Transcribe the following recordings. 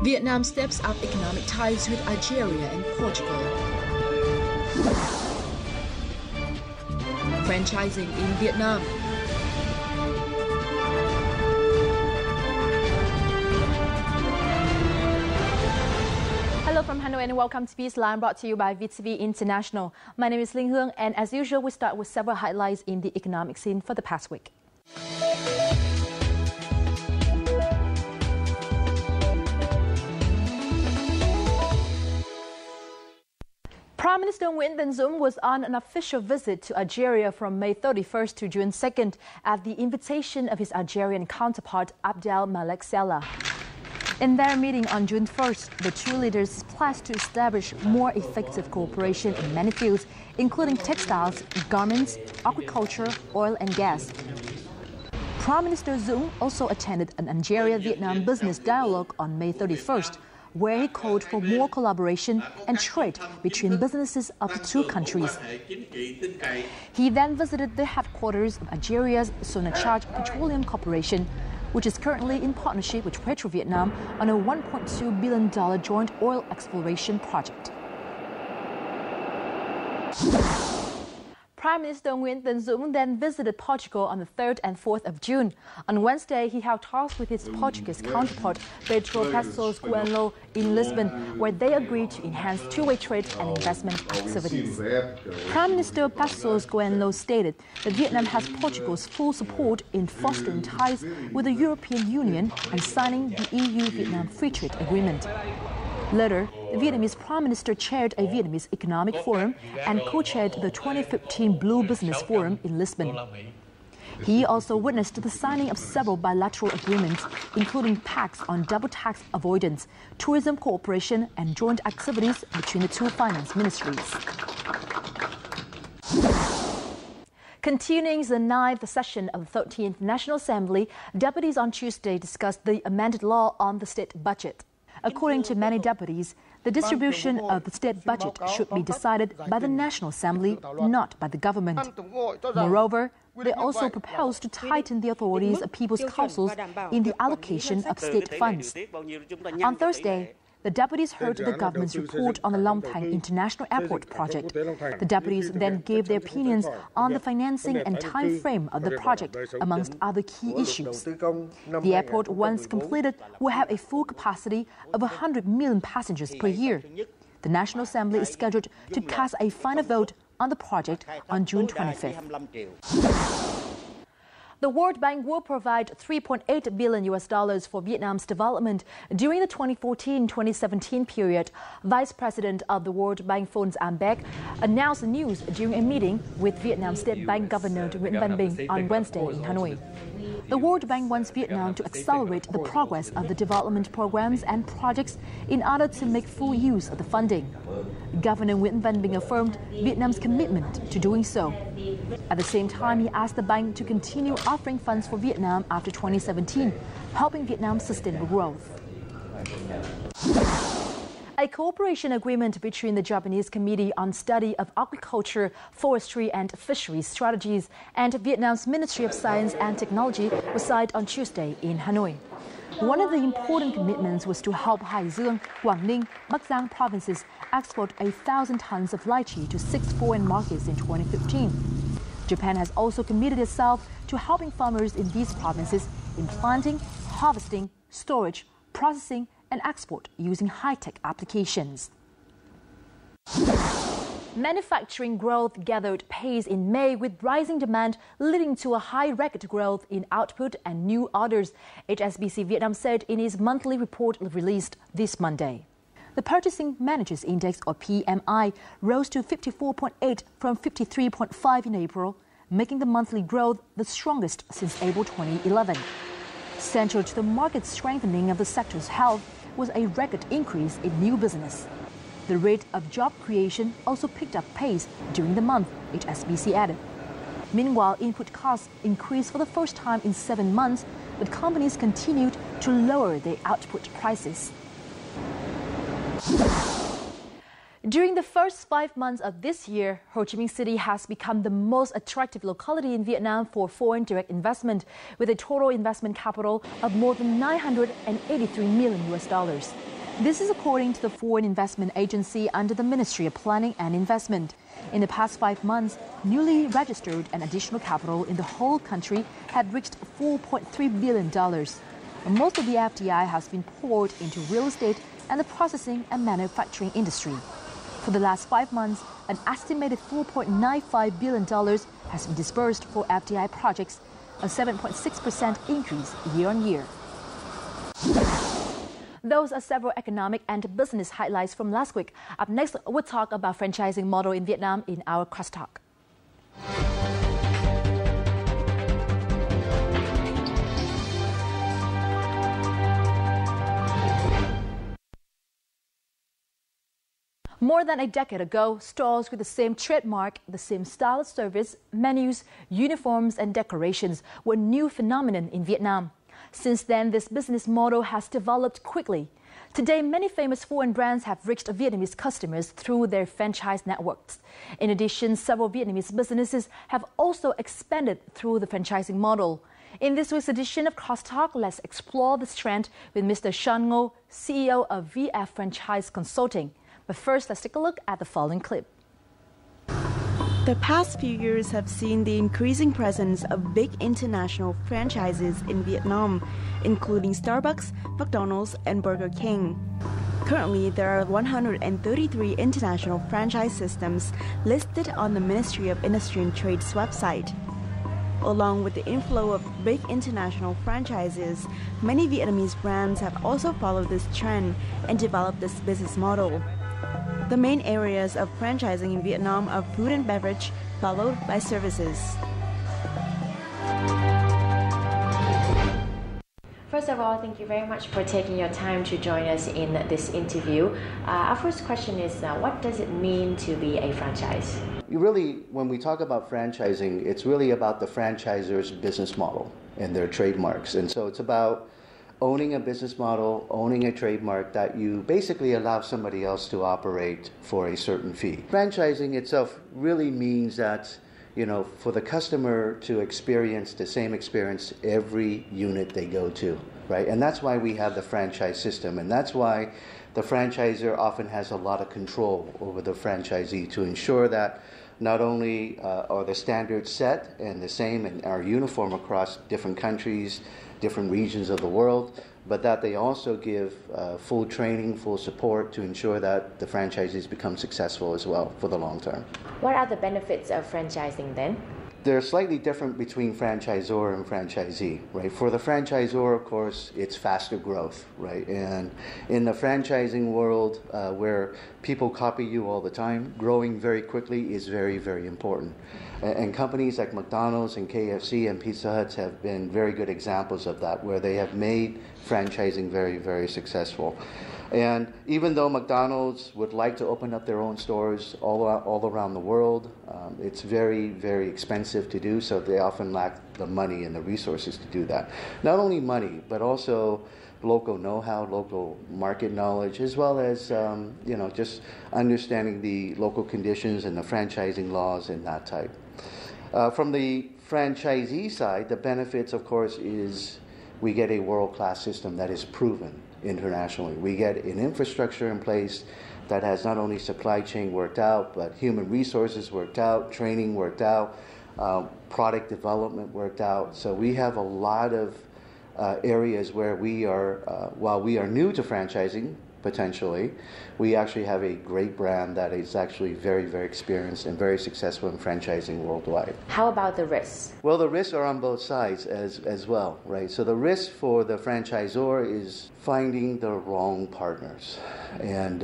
Vietnam steps up economic ties with Algeria and Portugal. Franchising in Vietnam. Hello from Hanoi and welcome to Bizline, brought to you by VTV International. My name is Linh Hương, and as usual we start with several highlights in the economic scene for the past week. Prime Minister Nguyễn Tấn Dũng was on an official visit to Algeria from May 31st to June 2nd at the invitation of his Algerian counterpart Abdel Malek Sela. In their meeting on June 1st, the two leaders pledged to establish more effective cooperation in many fields, including textiles, garments, agriculture, oil and gas. Prime Minister Dũng also attended an Algeria-Vietnam business dialogue on May 31st, where he called for more collaboration and trade between businesses of the two countries. He then visited the headquarters of Algeria's Sonacharge Petroleum Corporation, which is currently in partnership with Petro-Vietnam on a $1.2 billion joint oil exploration project. Prime Minister Nguyễn Tấn Dũng then visited Portugal on the 3rd and 4th of June. On Wednesday, he held talks with his Portuguese counterpart, Pedro Passos Coelho, in Lisbon, where they agreed to enhance two-way trade and investment activities. Prime Minister Passos Coelho stated that Vietnam has Portugal's full support in fostering ties with the European Union and signing the EU-Vietnam Free Trade Agreement. Later, the Vietnamese Prime Minister chaired a Vietnamese Economic Forum and co-chaired the 2015 Blue Business Forum in Lisbon. He also witnessed the signing of several bilateral agreements, including pacts on double tax avoidance, tourism cooperation, and joint activities between the two finance ministries. Continuing the 9th session of the 13th National Assembly, deputies on Tuesday discussed the amended law on the state budget. According to many deputies, the distribution of the state budget should be decided by the National Assembly, not by the government. Moreover, they also propose to tighten the authorities of people's councils in the allocation of state funds. On Thursday, the deputies heard the government's report on the Long Thanh International Airport project. The deputies then gave their opinions on the financing and time frame of the project, amongst other key issues. The airport, once completed, will have a full capacity of 100 million passengers per year. The National Assembly is scheduled to cast a final vote on the project on June 25th. The World Bank will provide $3.8 billion for Vietnam's development during the 2014-2017 period. Vice President of the World Bank Phon Am Bac announced the news during a meeting with Vietnam State Bank Governor Nguyễn Văn Bình on Wednesday in Hanoi. The World Bank wants Vietnam to accelerate the progress of the development programs and projects in order to make full use of the funding. Governor Nguyễn Văn Bình affirmed Vietnam's commitment to doing so. At the same time, he asked the bank to continue offering funds for Vietnam after 2017, helping Vietnam's sustainable growth. A cooperation agreement between the Japanese Committee on Study of Agriculture, Forestry and Fisheries Strategies and Vietnam's Ministry of Science and Technology was signed on Tuesday in Hanoi. One of the important commitments was to help Hải Dương, Quảng Ninh, Bắc Giang provinces export 1,000 tons of lychee to 6 foreign markets in 2015. Japan has also committed itself to helping farmers in these provinces in planting, harvesting, storage, processing, and export using high-tech applications. Manufacturing growth gathered pace in May with rising demand leading to a high record growth in output and new orders, HSBC Vietnam said in its monthly report released this Monday. The Purchasing Managers Index, or PMI, rose to 54.8 from 53.5 in April, making the monthly growth the strongest since April 2011. Central to the market strengthening of the sector's health was a record increase in new business. The rate of job creation also picked up pace during the month, HSBC added. Meanwhile, input costs increased for the first time in 7 months, but companies continued to lower their output prices. During the first 5 months of this year, Ho Chi Minh City has become the most attractive locality in Vietnam for foreign direct investment, with a total investment capital of more than $983 million. This is according to the Foreign Investment Agency under the Ministry of Planning and Investment. In the past 5 months, newly registered and additional capital in the whole country had reached $4.3 billion. Most of the FDI has been poured into real estate and the processing and manufacturing industry. For the last 5 months, an estimated $4.95 billion has been disbursed for FDI projects, a 7.6% increase year-on-year. Those are several economic and business highlights from last week. Up next, we'll talk about franchising model in Vietnam in our crosstalk. More than a decade ago, stores with the same trademark, the same style of service, menus, uniforms and decorations were a new phenomenon in Vietnam. Since then, this business model has developed quickly. Today, many famous foreign brands have reached Vietnamese customers through their franchise networks. In addition, several Vietnamese businesses have also expanded through the franchising model. In this week's edition of Crosstalk, let's explore this trend with Mr. Sean Ngo, CEO of VF Franchise Consulting. But first, let's take a look at the following clip. The past few years have seen the increasing presence of big international franchises in Vietnam, including Starbucks, McDonald's, and Burger King. Currently, there are 133 international franchise systems listed on the Ministry of Industry and Trade's website. Along with the inflow of big international franchises, many Vietnamese brands have also followed this trend and developed this business model. The main areas of franchising in Vietnam are food and beverage, followed by services. First of all, thank you very much for taking your time to join us in this interview. Our first question is, what does it mean to be a franchise? When we talk about franchising, it's really about the franchisor's business model and their trademarks. And so it's about owning a business model, owning a trademark that you basically allow somebody else to operate for a certain fee. Franchising itself really means that, for the customer to experience the same experience every unit they go to, right? And that's why we have the franchise system, and that's why the franchisor often has a lot of control over the franchisee to ensure that not only are the standards set and the same and are uniform across different countries, different regions of the world, but that they also give full training, full support to ensure that the franchisees become successful as well for the long term. What are the benefits of franchising then? They're slightly different between franchisor and franchisee, right? For the franchisor, of course, it's faster growth, right? And in the franchising world, where people copy you all the time, growing very quickly is very, very important. And companies like McDonald's and KFC and Pizza Hut have been very good examples of that, where they have made franchising very, very successful. And even though McDonald's would like to open up their own stores all around the world, it's very, very expensive to do, so they often lack the money and the resources to do that. Not only money, but also local know-how, local market knowledge, as well as just understanding the local conditions and the franchising laws and that type. From the franchisee side, the benefits, of course, is we get a world-class system that is proven internationally. We get an infrastructure in place that has not only supply chain worked out, but human resources worked out, training worked out, product development worked out. So we have a lot of areas where we are, while we are new to franchising, potentially, we actually have a great brand that is actually very, very experienced and very successful in franchising worldwide. How about the risks? Well, the risks are on both sides as well, right? So the risk for the franchisor is finding the wrong partners. And,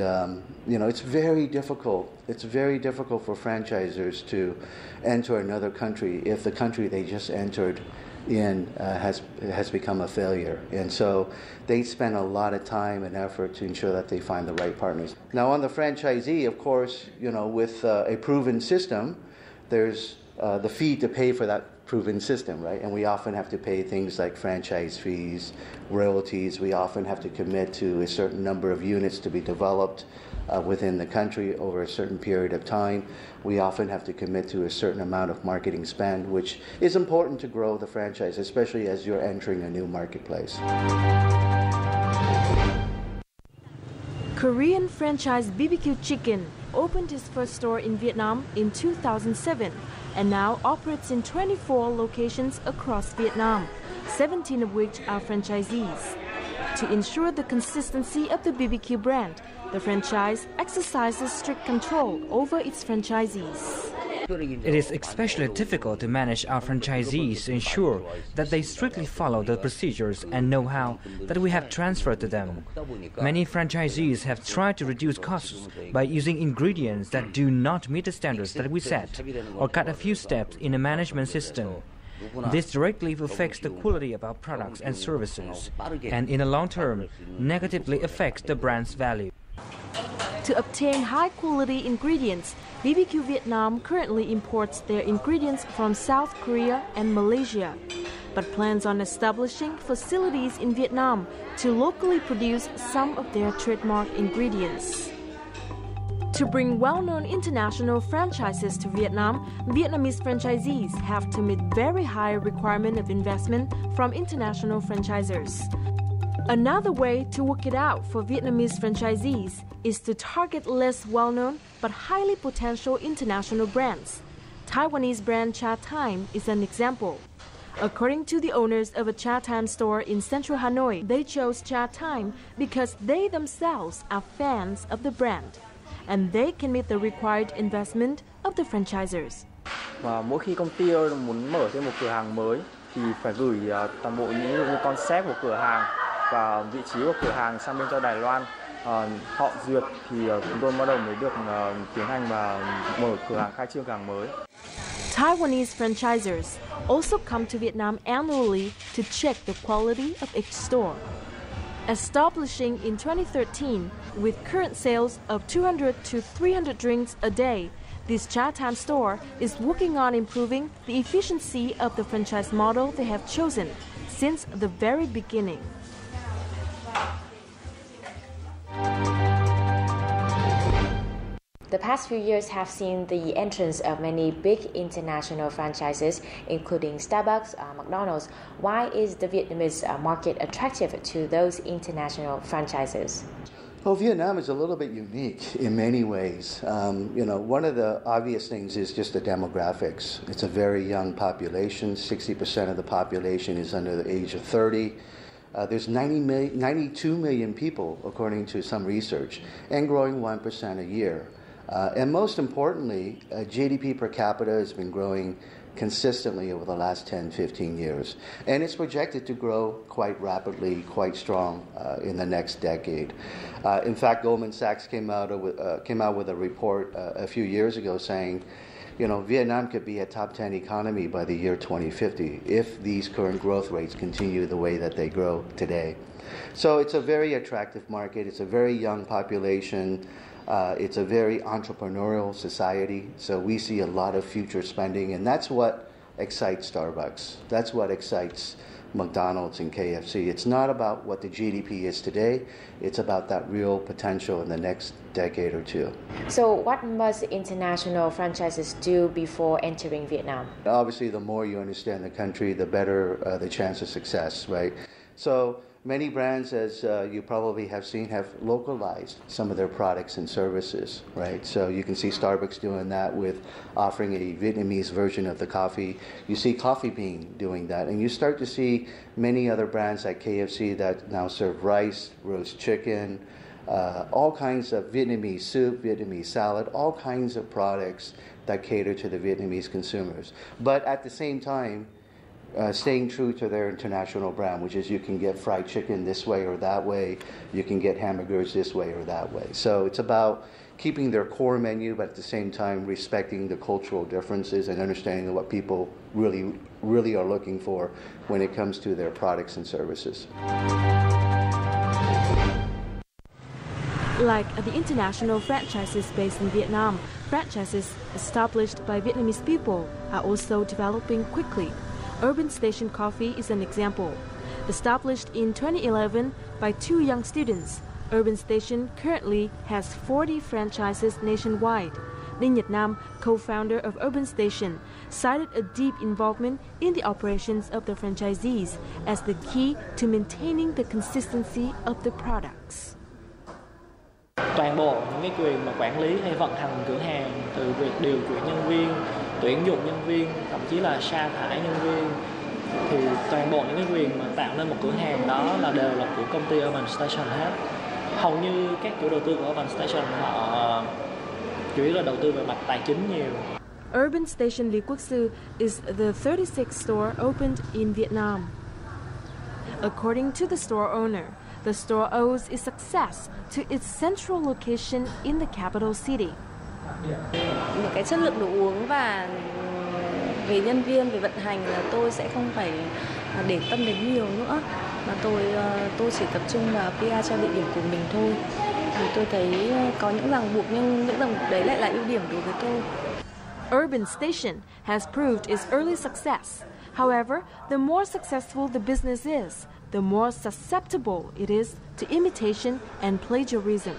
it's very difficult. It's very difficult for franchisors to enter another country if the country they just entered in has become a failure. And so they spend a lot of time and effort to ensure that they find the right partners. Now on the franchisee, of course, with a proven system, there's the fee to pay for that proven system, right? And we often have to pay things like franchise fees, royalties. We often have to commit to a certain number of units to be developed within the country over a certain period of time. We often have to commit to a certain amount of marketing spend, which is important to grow the franchise, especially as you're entering a new marketplace. Korean franchise BBQ Chicken opened its first store in Vietnam in 2007 and now operates in 24 locations across Vietnam, 17 of which are franchisees. To ensure the consistency of the BBQ brand, the franchise exercises strict control over its franchisees. It is especially difficult to manage our franchisees to ensure that they strictly follow the procedures and know-how that we have transferred to them. Many franchisees have tried to reduce costs by using ingredients that do not meet the standards that we set, or cut a few steps in the management system. This directly affects the quality of our products and services, and in the long term, negatively affects the brand's value. To obtain high-quality ingredients, BBQ Vietnam currently imports their ingredients from South Korea and Malaysia, but plans on establishing facilities in Vietnam to locally produce some of their trademark ingredients. To bring well-known international franchises to Vietnam, Vietnamese franchisees have to meet very high requirement of investment from international franchisors. Another way to work it out for Vietnamese franchisees is to target less well-known but highly potential international brands. Taiwanese brand Cha Time is an example. According to the owners of a Cha Time store in central Hanoi, they chose Cha Time because they themselves are fans of the brand, and they can meet the required investment of the franchisors. Và mỗi khi công ty muốn mở thêm một cửa hàng mới thì phải gửi toàn bộ những concept của cửa hàng và vị trí của cửa hàng sang bên cho Đài Loan. Họ duyệt thì chúng tôi bắt đầu mới được tiến hành và mở cửa hàng, khai trương cửa hàng mới. Taiwanese franchisors also come to Vietnam annually to check the quality of each store. Establishing in 2013 with current sales of 200 to 300 drinks a day, this Cha Time store is working on improving the efficiency of the franchise model they have chosen since the very beginning. The past few years have seen the entrance of many big international franchises, including Starbucks, McDonald's. Why is the Vietnamese market attractive to those international franchises? Well, Vietnam is a little bit unique in many ways. One of the obvious things is just the demographics. It's a very young population. 60% of the population is under the age of 30. There's 92 million people, according to some research, and growing 1% a year. And most importantly, GDP per capita has been growing consistently over the last 10, 15 years. And it's projected to grow quite rapidly, quite strong in the next decade. In fact, Goldman Sachs came out with a report a few years ago saying, Vietnam could be a top 10 economy by the year 2050 if these current growth rates continue the way that they grow today. So it's a very attractive market. It's a very young population. It's a very entrepreneurial society, so we see a lot of future spending, and that's what excites Starbucks. That's what excites McDonald's and KFC. It's not about what the GDP is today, it's about that real potential in the next decade or two. So what must international franchises do before entering Vietnam? Obviously, the more you understand the country, the better the chance of success, right? So many brands, as you probably have seen, have localized some of their products and services, right? So you can see Starbucks doing that with offering a Vietnamese version of the coffee. You see Coffee Bean doing that. And you start to see many other brands like KFC that now serve rice, roast chicken, all kinds of Vietnamese soup, Vietnamese salad, all kinds of products that cater to the Vietnamese consumers. But at the same time, staying true to their international brand, which is you can get fried chicken this way or that way, you can get hamburgers this way or that way. So it's about keeping their core menu, but at the same time respecting the cultural differences and understanding what people really are looking for when it comes to their products and services. Like the international franchises based in Vietnam, franchises established by Vietnamese people are also developing quickly. Urban Station Coffee is an example. Established in 2011 by two young students, Urban Station currently has 40 franchises nationwide. Đinh Nhật Nam, co-founder of Urban Station, cited a deep involvement in the operations of the franchisees as the key to maintaining the consistency of the products. Toàn bộ những cái quyền mà quản lý hay vận hành cửa hàng, từ việc điều chuyển nhân viên, tuyển dụng nhân viên, thậm chí là sa thải nhân viên, thì toàn bộ những cái quyền mà tạo nên một cửa hàng đó đều là của công ty Urban Station hết. Hầu như các chủ đầu tư của Urban Station họ chủ yếu là đầu tư về mặt tài chính nhiều. Urban Station Lý Quốc Sư is the 36th store opened in Vietnam. According to the store owner, the store owes its success to its central location in the capital city. Những cái chất lượng đồ uống và về nhân viên, về vận hành là tôi sẽ không phải để tâm đến nhiều nữa, mà tôi chỉ tập trung vào PR cho địa điểm của mình thôi. Thì tôi thấy có những ràng buộc, nhưng những ràng buộc đấy lại là ưu điểm đối với tôi. Urban Station has proved its early success. However, the more successful the business is, the more susceptible it is to imitation and plagiarism.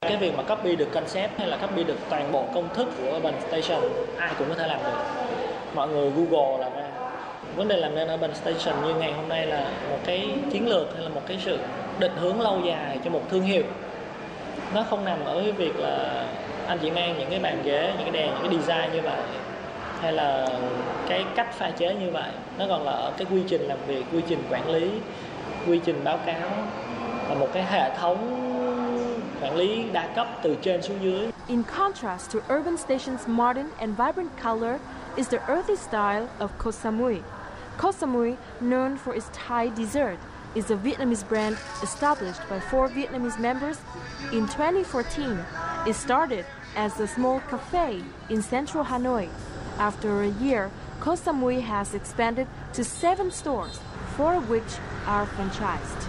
Cái việc mà copy được concept hay là copy được toàn bộ công thức của Urban Station, ai cũng có thể làm được. Mọi người Google là ra. Vấn đề làm nên Urban Station như ngày hôm nay là một cái chiến lược hay là một cái sự định hướng lâu dài cho một thương hiệu. Nó không nằm ở cái việc là anh chỉ mang những cái bàn ghế, những cái đèn, những cái design như vậy, hay là cái cách pha chế như vậy. Nó còn là ở cái quy trình làm việc, quy trình quản lý, quy trình báo cáo, và một cái hệ thống quản lý đa cấp từ trên xuống dưới. In contrast to Urban Station's modern and vibrant color is the earthy style of Koh Samui. Koh Samui, known for its Thai dessert, is a Vietnamese brand established by 4 Vietnamese members in 2014. It started as a small cafe in central Hanoi. After a year, Koh Samui has expanded to 7 stores, 4 of which are franchised.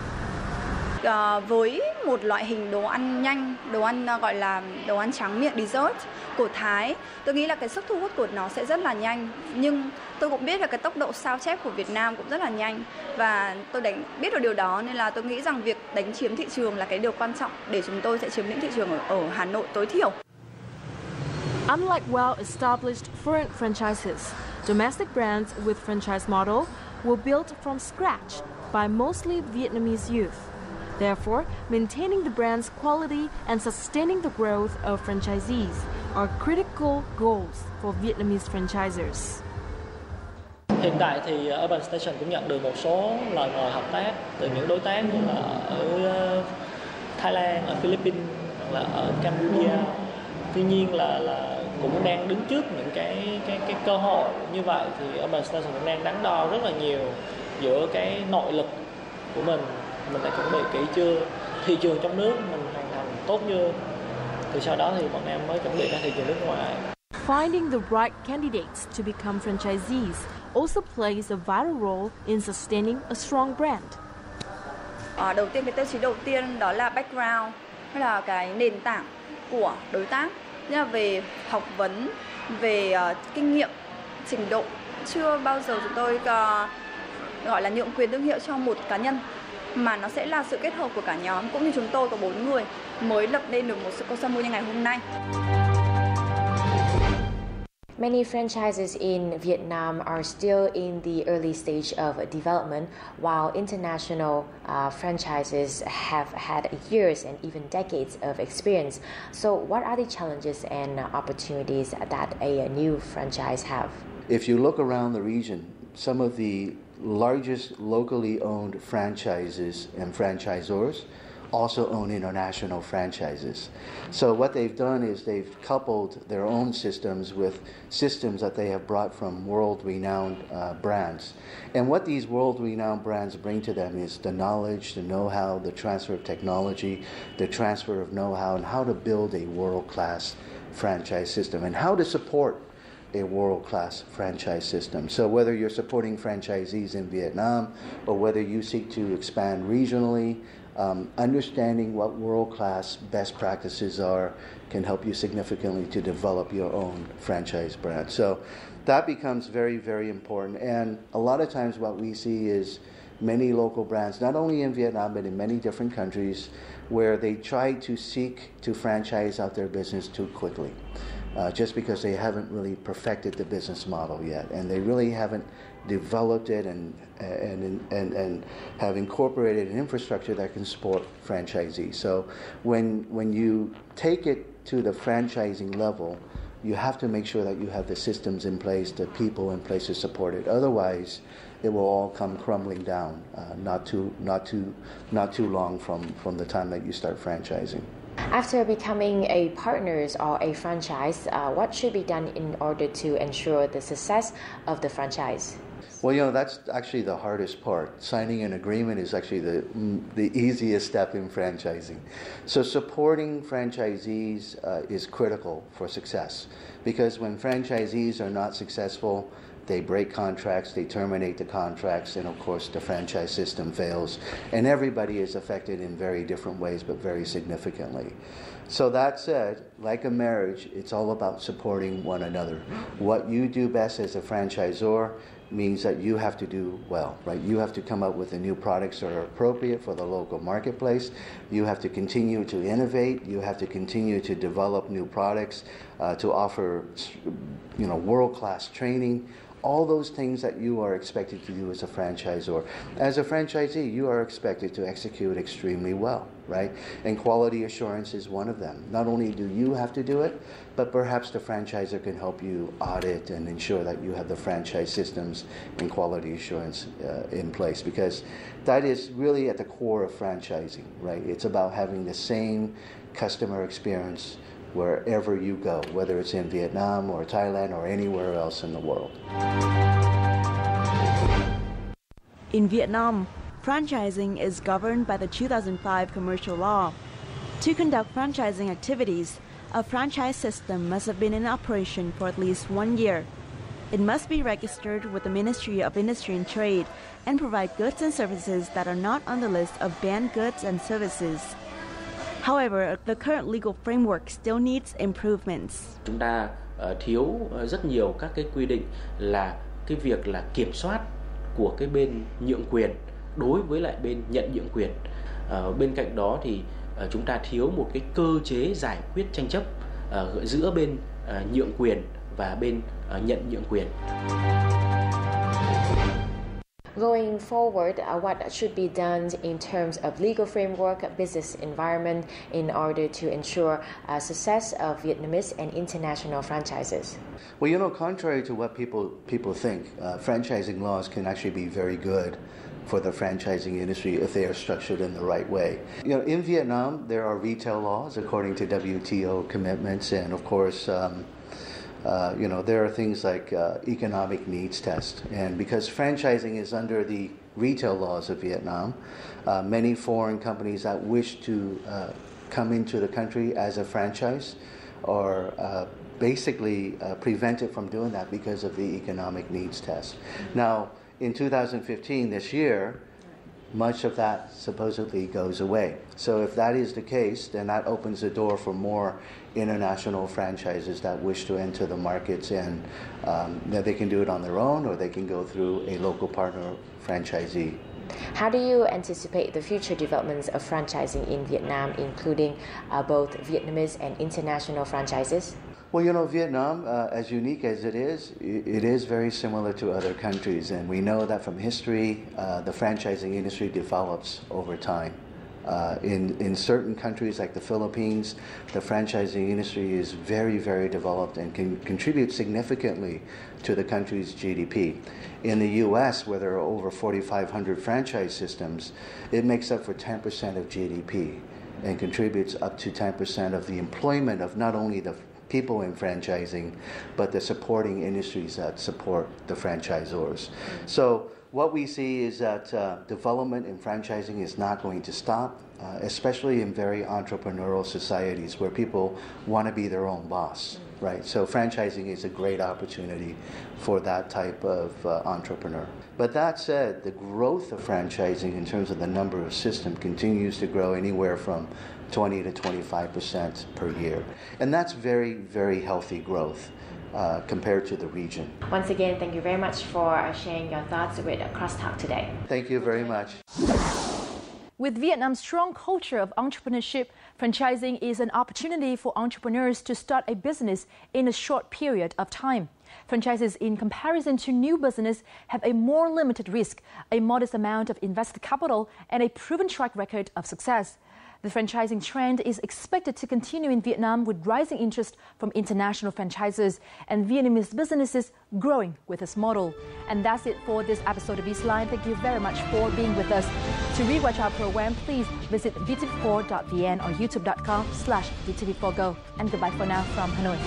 Với một loại hình đồ ăn nhanh, đồ ăn gọi là đồ ăn tráng miệng dessert của Thái, tôi nghĩ là cái sức thu hút của nó sẽ rất là nhanh. Nhưng tôi cũng biết là cái tốc độ sao chép của Việt Nam cũng rất là nhanh, và tôi biết được điều đó, nên là tôi nghĩ rằng việc đánh chiếm thị trường là cái điều quan trọng để chúng tôi sẽ chiếm lĩnh thị trường ở Hà Nội tối thiểu. Unlike well-established foreign franchises, domestic brands with franchise model were built from scratch by mostly Vietnamese youth. Therefore, maintaining the brand's quality and sustaining the growth of franchisees are critical goals for Vietnamese franchisers. Hiện tại thì Urban Station cũng nhận được một số lời mời hợp tác từ những đối tác như là ở Thái Lan, ở Philippines, hoặc là ở Campuchia. Tuy nhiên là cũng đang đứng trước những cái cơ hội như vậy, thì Urban Station cũng đang đắn đo rất là nhiều giữa cái nội lực của mình đã chuẩn bị kỹ chưa, thị trường trong nước mình hoàn thành tốt chưa, thì sau đó thì bọn em mới chuẩn bị ra thị trường nước ngoài. Finding the right candidates to become franchisees also plays a vital role in sustaining a strong brand. Đầu tiên, cái tiêu chí đầu tiên đó là background, hay là cái nền tảng của đối tác, như là về học vấn, về kinh nghiệm, trình độ. Chưa bao giờ chúng tôi gọi là nhượng quyền thương hiệu cho một cá nhân, mà nó sẽ là sự kết hợp của cả nhóm, cũng như chúng tôi có 4 người mới lập nên được một sự Koh Samui như ngày hôm nay. Many franchises in Vietnam are still in the early stage of development, while international franchises have had years and even decades of experience. So what are the challenges and opportunities that a new franchise have? If you look around the region, some of the largest locally owned franchises and franchisors also own international franchises. So what they've done is they've coupled their own systems with systems that they have brought from world-renowned brands. And what these world-renowned brands bring to them is the knowledge, the know-how, the transfer of technology, the transfer of know-how, and how to build a world-class franchise system, and how to support a world-class franchise system. So whether you're supporting franchisees in Vietnam or whether you seek to expand regionally, understanding what world-class best practices are can help you significantly to develop your own franchise brand. So that becomes very, very important. And a lot of times what we see is many local brands, not only in Vietnam but in many different countries, where they try to seek to franchise out their business too quickly, just because they haven't really perfected the business model yet, and they really haven't developed it and have incorporated an infrastructure that can support franchisees. So when you take it to the franchising level, you have to make sure that you have the systems in place, the people in place to support it. Otherwise, it will all come crumbling down not too long from the time that you start franchising. After becoming a partner or a franchise, what should be done in order to ensure the success of the franchise? Well, that's actually the hardest part. Signing an agreement is actually the easiest step in franchising. So supporting franchisees is critical for success, because when franchisees are not successful, they break contracts, they terminate the contracts, and of course the franchise system fails. And everybody is affected in very different ways, but very significantly. So that said, like a marriage, it's all about supporting one another. What you do best as a franchisor means that you have to do well, right? You have to come up with the new products that are appropriate for the local marketplace. You have to continue to innovate. You have to continue to develop new products, to offer, world-class training. All those things that you are expected to do as a franchisor. As a franchisee, you are expected to execute extremely well, right? And quality assurance is one of them. Not only do you have to do it, but perhaps the franchisor can help you audit and ensure that you have the franchise systems and quality assurance in place, because that is really at the core of franchising, right? It's about having the same customer experience wherever you go, whether it's in Vietnam or Thailand or anywhere else in the world. In Vietnam, franchising is governed by the 2005 commercial law. To conduct franchising activities, a franchise system must have been in operation for at least 1 year. It must be registered with the Ministry of Industry and Trade and provide goods and services that are not on the list of banned goods and services. However, the current legal framework still needs improvements. Chúng ta thiếu rất nhiều các cái quy định là cái việc là kiểm soát của cái bên nhượng quyền đối với lại bên nhận nhượng quyền. Bên cạnh đó thì chúng ta thiếu một cái cơ chế giải quyết tranh chấp giữa bên nhượng quyền và bên nhận nhượng quyền. Going forward, what should be done in terms of legal framework, business environment, in order to ensure success of Vietnamese and international franchises? Well, contrary to what people think, franchising laws can actually be very good for the franchising industry if they are structured in the right way. In Vietnam, there are retail laws according to WTO commitments, and of course, there are things like economic needs test. And because franchising is under the retail laws of Vietnam, many foreign companies that wish to come into the country as a franchise are basically prevented from doing that because of the economic needs test. Now, in 2015, this year, much of that supposedly goes away. So if that is the case, then that opens the door for more international franchises that wish to enter the markets, and they can do it on their own or they can go through a local partner franchisee. How do you anticipate the future developments of franchising in Vietnam, including both Vietnamese and international franchises? Well, Vietnam, as unique as it is very similar to other countries, and we know that from history, the franchising industry develops over time. In certain countries like the Philippines, the franchising industry is very, very developed and can contribute significantly to the country's GDP. In the U.S., where there are over 4,500 franchise systems, it makes up for 10% of GDP and contributes up to 10% of the employment of not only the people in franchising, but the supporting industries that support the franchisors. So what we see is that development in franchising is not going to stop, especially in very entrepreneurial societies where people want to be their own boss, right? So franchising is a great opportunity for that type of entrepreneur. But that said, the growth of franchising in terms of the number of systems continues to grow anywhere from 20 to 25% per year. And that's very, very healthy growth. compared to the region. Once again, thank you very much for sharing your thoughts with Crosstalk today. Thank you very much. With Vietnam's strong culture of entrepreneurship, franchising is an opportunity for entrepreneurs to start a business in a short period of time. Franchises, in comparison to new business, have a more limited risk, a modest amount of invested capital, and a proven track record of success. The franchising trend is expected to continue in Vietnam with rising interest from international franchisors and Vietnamese businesses growing with this model. And that's it for this episode of Bizline. Thank you very much for being with us. To rewatch our program, please visit vtv4.vn or youtube.com/vtv4go. And goodbye for now from Hanoi.